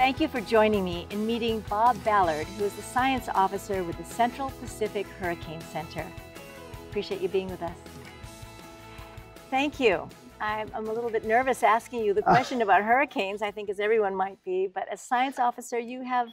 Thank you for joining me in meeting Bob Ballard, who is the science officer with the Central Pacific Hurricane Center. Appreciate you being with us. Thank you. I'm a little bit nervous asking you the question about hurricanes, I think as everyone might be, but as science officer, you have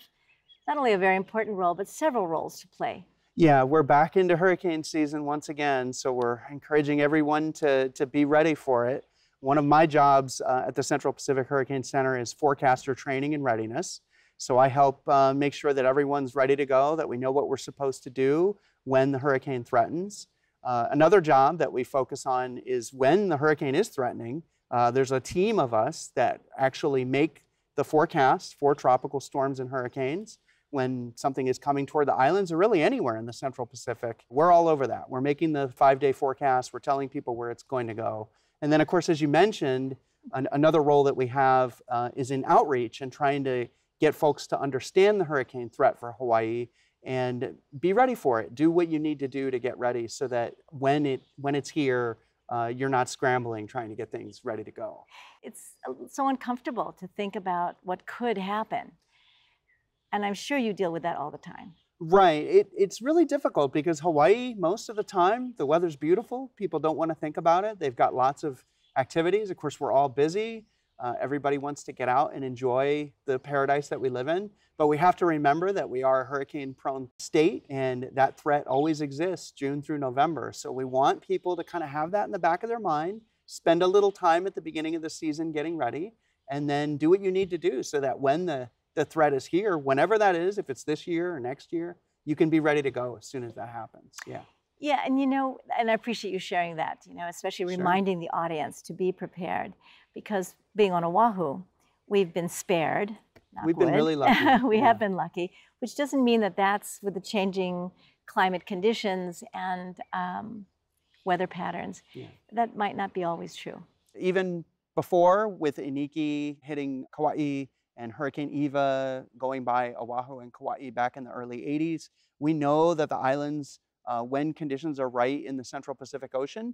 not only a very important role, but several roles to play. Yeah, we're back into hurricane season once again, so we're encouraging everyone to be ready for it. One of my jobs at the Central Pacific Hurricane Center is forecaster training and readiness. So I help make sure that everyone's ready to go, that we know what we're supposed to do when the hurricane threatens. Another job that we focus on is when the hurricane is threatening, there's a team of us that actually make the forecast for tropical storms and hurricanes. When something is coming toward the islands or really anywhere in the Central Pacific, we're all over that. We're making the 5-day forecast, we're telling people where it's going to go. And then, of course, as you mentioned, another role that we have is in outreach and trying to get folks to understand the hurricane threat for Hawaii and be ready for it. Do what you need to do to get ready so that when it's here, you're not scrambling trying to get things ready to go. It's so uncomfortable to think about what could happen. And I'm sure you deal with that all the time. Right. It's really difficult because Hawaii, most of the time, the weather's beautiful. People don't want to think about it. They've got lots of activities. Of course, we're all busy. Everybody wants to get out and enjoy the paradise that we live in. But we have to remember that we are a hurricane-prone state, and that threat always exists June through November. So we want people to kind of have that in the back of their mind, spend a little time at the beginning of the season getting ready, and then do what you need to do so that when the threat is here, whenever that is, if it's this year or next year, you can be ready to go as soon as that happens. Yeah. Yeah, and and I appreciate you sharing that, especially reminding the audience to be prepared, because being on Oahu, we've been spared. We've been really lucky. We have been lucky, which doesn't mean that that's with the changing climate conditions and weather patterns. Yeah. That might not be always true. Even before, with Iniki hitting Kauai, and Hurricane Eva going by Oahu and Kauai back in the early 80s. We know that the islands, when conditions are right in the Central Pacific Ocean,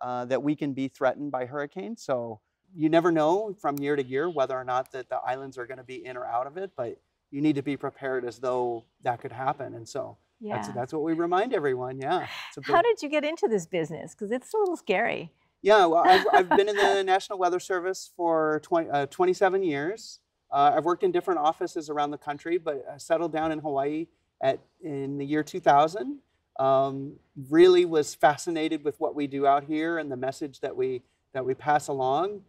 that we can be threatened by hurricanes. So you never know from year to year whether or not that the islands are going to be in or out of it, but you need to be prepared as though that could happen. And so that's what we remind everyone, yeah. How did you get into this business? Because it's a little scary. Yeah, well, I've been in the National Weather Service for 27 years. I've worked in different offices around the country, but I settled down in Hawaii in the year 2000. Really was fascinated with what we do out here and the message that we pass along.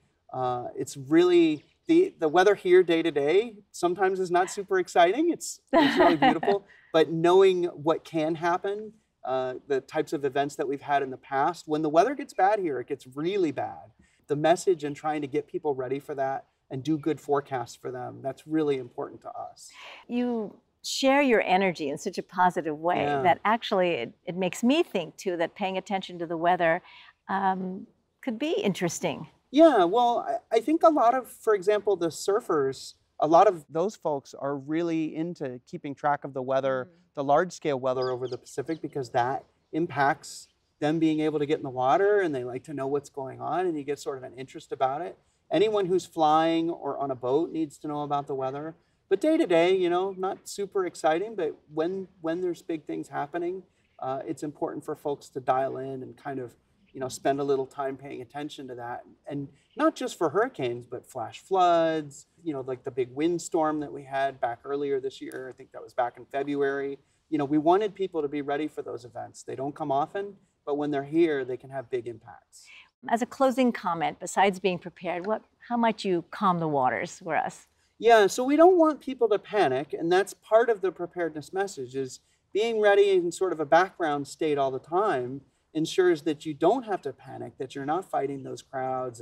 It's really, the weather here day to day sometimes is not super exciting. It's really beautiful, but knowing what can happen, the types of events that we've had in the past, when the weather gets bad here, it gets really bad. The message and trying to get people ready for that and do good forecasts for them, that's really important to us. You share your energy in such a positive way that actually it makes me think too that paying attention to the weather could be interesting. Yeah, well, I think a lot of, for example, the surfers, a lot of those folks are really into keeping track of the weather, the large-scale weather over the Pacific, because that impacts them being able to get in the water, and they like to know what's going on, and you get sort of an interest about it. Anyone who's flying or on a boat needs to know about the weather. But day to day, not super exciting, but when there's big things happening, it's important for folks to dial in and kind of, spend a little time paying attention to that. And not just for hurricanes, but flash floods, like the big windstorm that we had back earlier this year. I think that was back in February. We wanted people to be ready for those events. They don't come often, but when they're here, they can have big impacts. As a closing comment, besides being prepared, how might you calm the waters for us? Yeah, so we don't want people to panic, and that's part of the preparedness message, is being ready in sort of a background state all the time ensures that you don't have to panic, that you're not fighting those crowds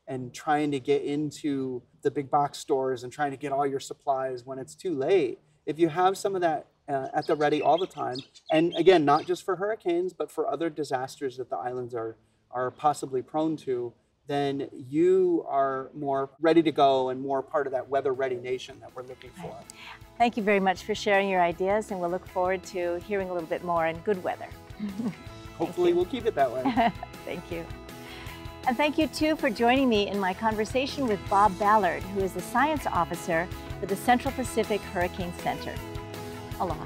and trying to get into the big box stores and trying to get all your supplies when it's too late. If you have some of that at the ready all the time, and again, not just for hurricanes, but for other disasters that the islands are possibly prone to, then you are more ready to go and more part of that weather-ready nation that we're looking for. Thank you very much for sharing your ideas, and we'll look forward to hearing a little bit more in good weather. Hopefully we'll keep it that way. Thank you. And thank you too for joining me in my conversation with Bob Ballard, who is the Science Officer for the Central Pacific Hurricane Center. Aloha.